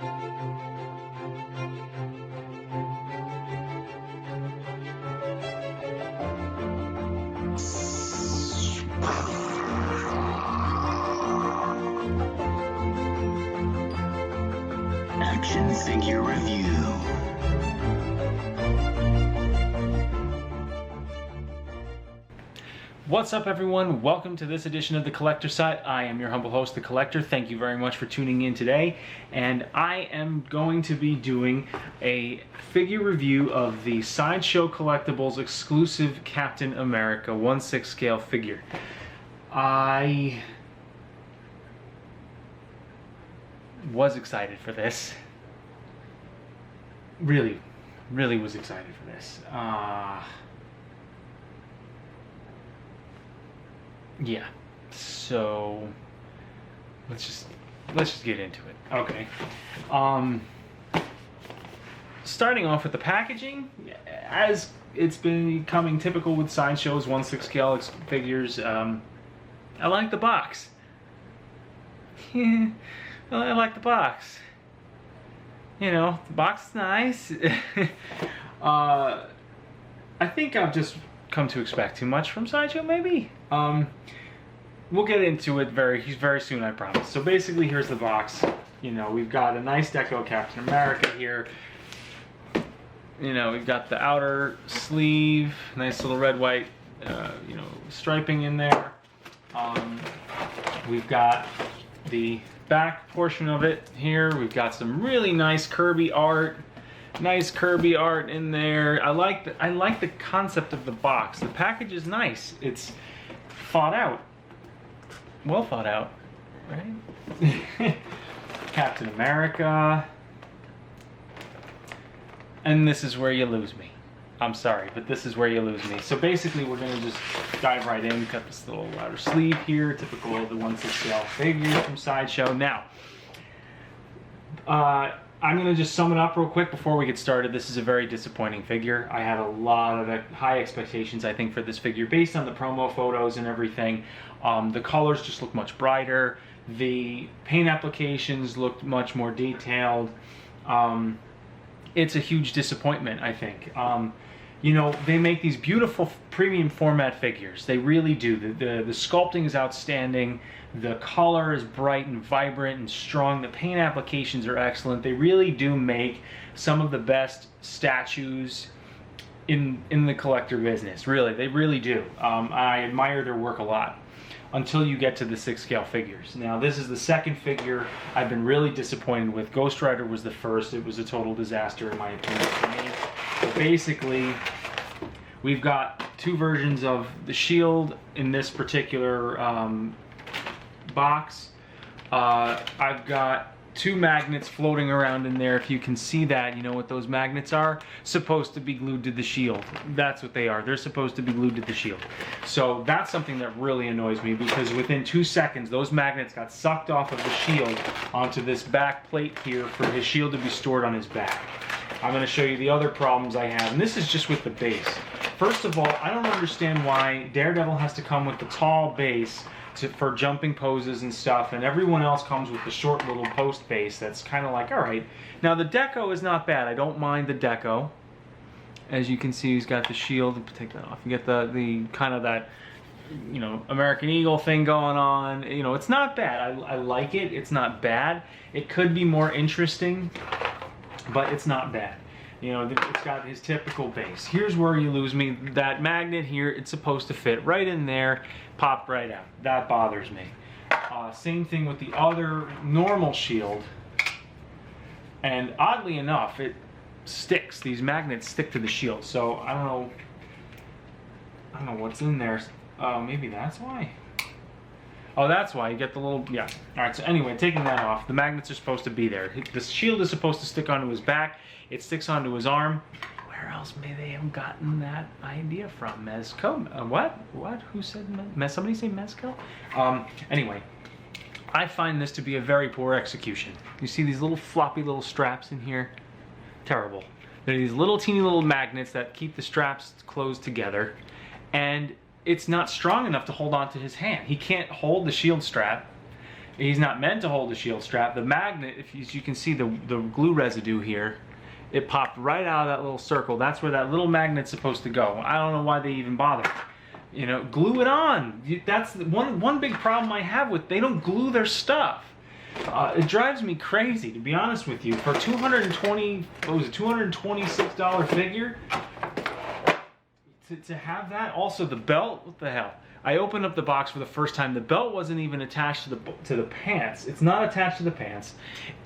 Action Figure Review. What's up, everyone? Welcome to this edition of The Collector Site. I am your humble host, The Collector. Thank you very much for tuning in today. And I am going to be doing a figure review of the Sideshow Collectibles exclusive Captain America 1/6 scale figure. I was excited for this. Really was excited for this. Yeah, so let's just get into it. Okay. Starting off with the packaging, as it's been becoming typical with Sideshow's 1/6 scale figures, I like the box. Yeah, well, I like the box. You know, the box is nice. I think I've just come to expect too much from Sideshow, maybe. We'll get into it very soon, I promise. So basically, here's the box. You know, we've got a nice deco Captain America here. You know, we've got the outer sleeve, nice little red, white, you know, striping in there. We've got the back portion of it here. We've got some really nice Kirby art. Nice Kirby art in there. I like the concept of the box. The package is nice. It's thought out. Well thought out, right? Captain America. And this is where you lose me. I'm sorry, but this is where you lose me. So basically, we're gonna just dive right in. Cut this little outer sleeve here, typical of the 1/6 scale figure from Sideshow. Now, I'm going to just sum it up real quick before we get started. This is a very disappointing figure. I had a lot of high expectations, I think, for this figure based on the promo photos and everything. The colors just look much brighter. The paint applications looked much more detailed. It's a huge disappointment, I think. You know, they make these beautiful premium format figures. They really do. The sculpting is outstanding. The color is bright and vibrant and strong. The paint applications are excellent. They really do make some of the best statues in the collector business. Really, they really do. I admire their work a lot until you get to the 6 scale figures. Now, this is the second figure I've been really disappointed with. Ghost Rider was the first. It was a total disaster, in my opinion, for me. But basically, we've got two versions of the shield in this particular box. I've got two magnets floating around in there. If you can see that, you know what those magnets are? Supposed to be glued to the shield. That's what they are. They're supposed to be glued to the shield. So that's something that really annoys me, because within 2 seconds, those magnets got sucked off of the shield onto this back plate here for his shield to be stored on his back. I'm going to show you the other problems I have, and this is just with the base. First of all, I don't understand why Daredevil has to come with the tall base for jumping poses and stuff, and everyone else comes with the short little post base that's kind of like, all right. Now, the deco is not bad. I don't mind the deco. As you can see, he's got the shield. Take that off. You get the kind of that, you know, American Eagle thing going on. You know, it's not bad. I like it. It's not bad. It could be more interesting, but it's not bad. You know, it's got his typical base. Here's where you lose me. That magnet here, it's supposed to fit right in there, pop right out. That bothers me. Same thing with the other normal shield. And oddly enough, it sticks. These magnets stick to the shield. So I don't know what's in there. Maybe that's why. Oh, that's why. You get the little, yeah. All right, so anyway, taking that off, the magnets are supposed to be there. The shield is supposed to stick onto his back. It sticks onto his arm. Where else may they have gotten that idea from? Mezco? What? Who said somebody say Mezco? Anyway, I find this to be a very poor execution. You see these little floppy little straps in here? Terrible. They're these little teeny little magnets that keep the straps closed together, and it's not strong enough to hold onto his hand. He can't hold the shield strap. He's not meant to hold the shield strap. The magnet, if you can see the glue residue here, it popped right out of that little circle. That's where that little magnet's supposed to go. I don't know why they even bother. You know, glue it on. That's one big problem I have with, they don't glue their stuff. It drives me crazy, to be honest with you. For $226 figure, to have that. Also the belt, what the hell? I opened up the box for the first time. The belt wasn't even attached to the pants. It's not attached to the pants.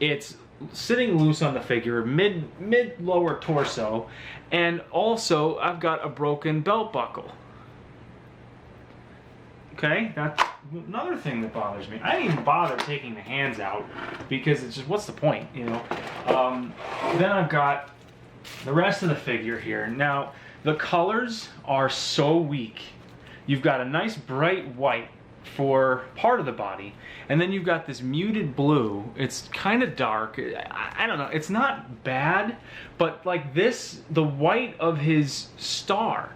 It's sitting loose on the figure, mid lower torso, and also I've got a broken belt buckle. Okay, that's another thing that bothers me. I didn't even bother taking the hands out because it's just, what's the point, you know? Then I've got the rest of the figure here. Now, the colors are so weak. You've got a nice bright white for part of the body, and then you've got this muted blue. It's kind of dark. I don't know. It's not bad, but like this, the white of his star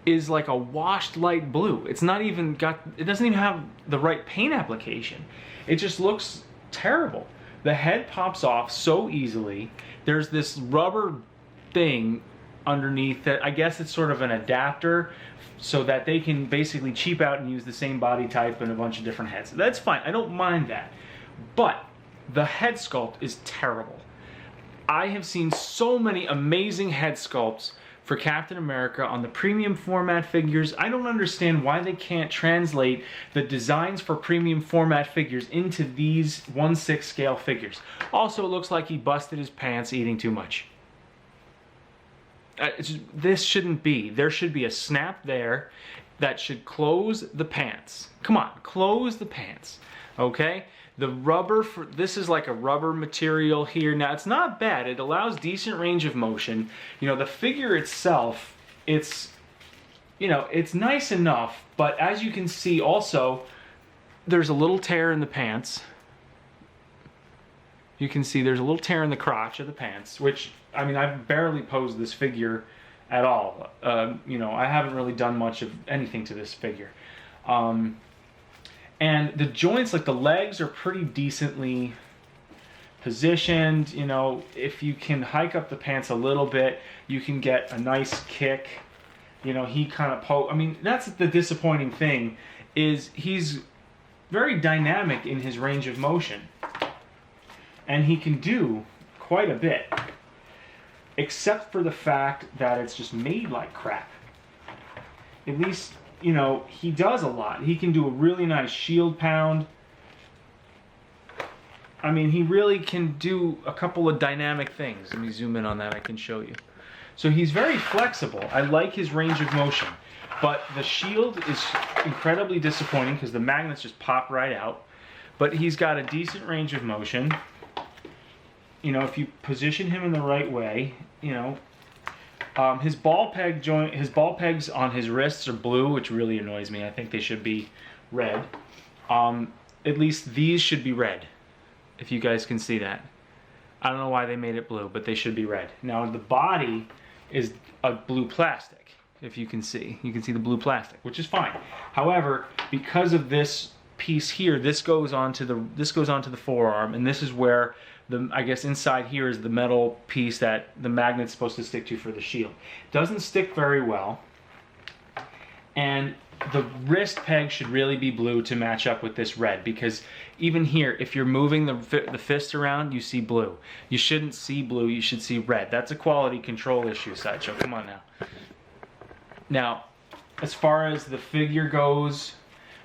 is like a washed light blue. It's not even got, it doesn't even have the right paint application. It just looks terrible. The head pops off so easily. There's this rubber thing underneath that, I guess it's sort of an adapter so that they can basically cheap out and use the same body type in a bunch of different heads. That's fine, I don't mind that. But the head sculpt is terrible. I have seen so many amazing head sculpts for Captain America on the premium format figures. I don't understand why they can't translate the designs for premium format figures into these 1/6 scale figures. Also, it looks like he busted his pants eating too much. This shouldn't be. There should be a snap there that should close the pants. Come on, close the pants, okay? The rubber, this is like a rubber material here. Now, it's not bad. It allows decent range of motion. You know, the figure itself, it's, you know, it's nice enough, but as you can see also, there's a little tear in the pants. You can see there's a little tear in the crotch of the pants, which, I mean, I've barely posed this figure at all. You know, I haven't really done much of anything to this figure. And the joints, like the legs, are pretty decently positioned. You know, if you can hike up the pants a little bit, you can get a nice kick. You know, he kind of I mean, that's the disappointing thing, is he's very dynamic in his range of motion. And he can do quite a bit. Except for the fact that it's just made like crap. At least, you know, he does a lot. He can do a really nice shield pound. I mean, he really can do a couple of dynamic things. Let me zoom in on that, I can show you. So he's very flexible. I like his range of motion. But the shield is incredibly disappointing because the magnets just pop right out. But he's got a decent range of motion. You know, if you position him in the right way, you know, his ball peg joint, his ball pegs on his wrists are blue, which really annoys me. I think they should be red. At least these should be red, if you guys can see that. I don't know why they made it blue, but they should be red. Now the body is a blue plastic, if you can see. You can see the blue plastic, which is fine. However, because of this piece here, this goes onto the forearm, and this is where I guess inside here is the metal piece that the magnet's supposed to stick to for the shield. Doesn't stick very well, and the wrist peg should really be blue to match up with this red, because even here, if you're moving the fist around, you see blue. You shouldn't see blue, you should see red. That's a quality control issue, Sideshow. Come on now. Now, as far as the figure goes,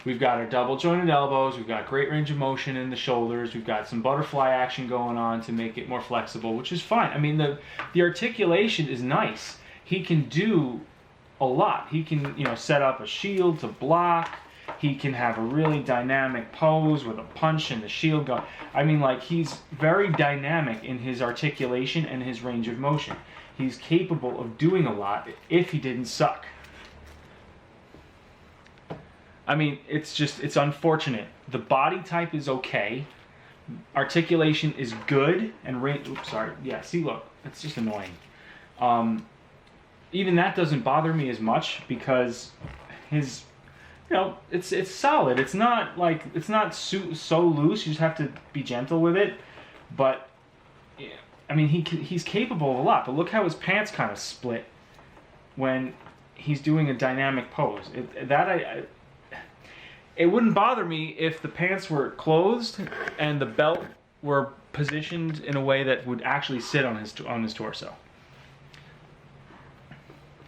we've got our double jointed elbows, we've got great range of motion in the shoulders, we've got some butterfly action going on to make it more flexible, which is fine. I mean, the articulation is nice. He can do a lot. He can, you know, set up a shield to block. He can have a really dynamic pose with a punch and the shield going. I mean, like, he's very dynamic in his articulation and his range of motion. He's capable of doing a lot if he didn't suck. I mean, it's unfortunate. The body type is okay. Articulation is good, and oops, sorry. Yeah, see, look, it's just annoying. Even that doesn't bother me as much because his know, it's solid. It's not like, it's not so loose. You just have to be gentle with it. But yeah, I mean, he's capable of a lot. But look how his pants kind of split when he's doing a dynamic pose. It wouldn't bother me if the pants were closed and the belt were positioned in a way that would actually sit on his torso.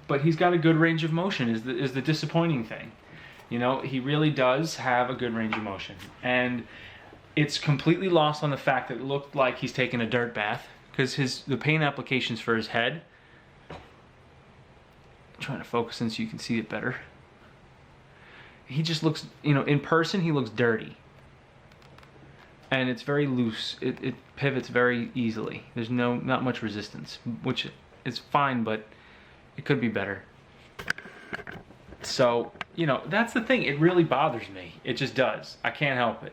But he's got a good range of motion is the disappointing thing. You know, he really does have a good range of motion. And it's completely lost on the fact that it looked like he's taken a dirt bath, because the paint applications for his head, I'm trying to focus in so you can see it better. He just looks, you know, in person he looks dirty. And it's very loose. It pivots very easily. There's not much resistance, which is fine, but it could be better. So, you know, that's the thing. It really bothers me. It just does. I can't help it.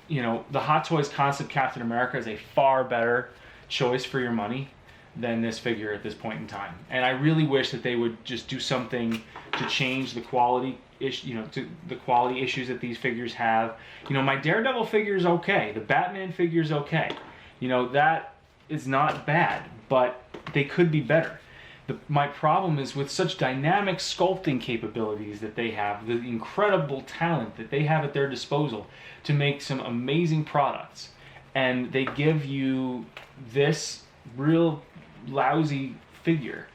You know, the Hot Toys Concept Captain America is a far better choice for your money than this figure at this point in time. And I really wish that they would just do something to change the quality the quality issues that these figures have. You know, my Daredevil figure is okay. The Batman figure is okay. You know, that is not bad, but they could be better. My problem is with such dynamic sculpting capabilities that they have, the incredible talent that they have at their disposal to make some amazing products, and they give you this real lousy figure.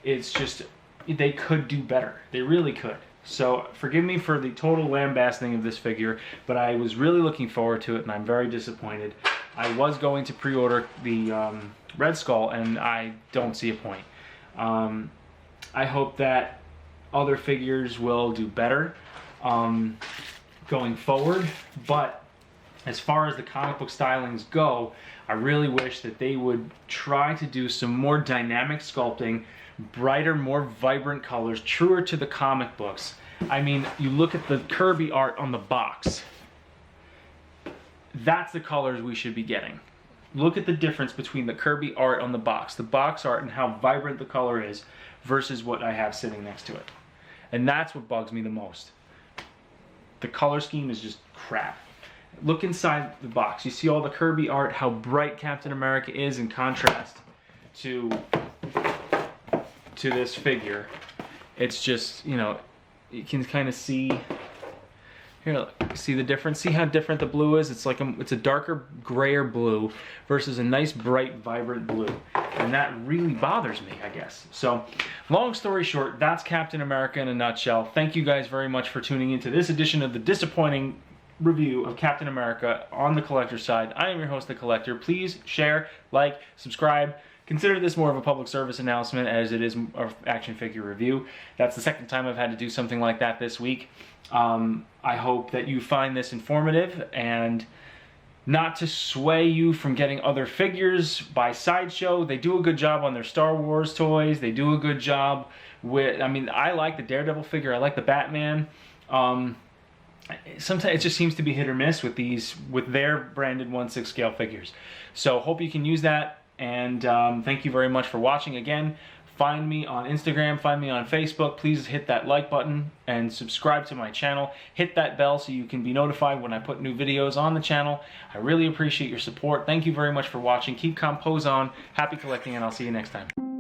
It's just, they could do better. They really could. So forgive me for the total lambasting of this figure, but I was really looking forward to it, and I'm very disappointed. I was going to pre-order the Red Skull, and I don't see a point. I hope that other figures will do better going forward, but as far as the comic book stylings go, I really wish that they would try to do some more dynamic sculpting, brighter, more vibrant colors, truer to the comic books. I mean, you look at the Kirby art on the box. That's the colors we should be getting. Look at the difference between the Kirby art on the box art, and how vibrant the color is versus what I have sitting next to it. And that's what bugs me the most. The color scheme is just crap. Look inside the box. You see all the Kirby art, how bright Captain America is in contrast to this figure. It's just, you know, you can kind of see. Here, look, see the difference? See how different the blue is? It's like it's a darker grayer blue versus a nice bright vibrant blue. And that really bothers me, I guess. So, long story short, that's Captain America in a nutshell. Thank you guys very much for tuning into this edition of the disappointing review of Captain America on the collector side. I am your host, The Collector. Please share, like, subscribe. Consider this more of a public service announcement as it is an action figure review. That's the second time I've had to do something like that this week. I hope that you find this informative, and not to sway you from getting other figures by Sideshow. They do a good job on their Star Wars toys. They do a good job with, I mean, I like the Daredevil figure. I like the Batman. Sometimes it just seems to be hit or miss with their branded 1/6 scale figures. So hope you can use that. And thank you very much for watching again. Find me on Instagram, find me on Facebook. Please hit that like button and subscribe to my channel. Hit that bell so you can be notified when I put new videos on the channel. I really appreciate your support. Thank you very much for watching. Keep compose on. Happy collecting, and I'll see you next time.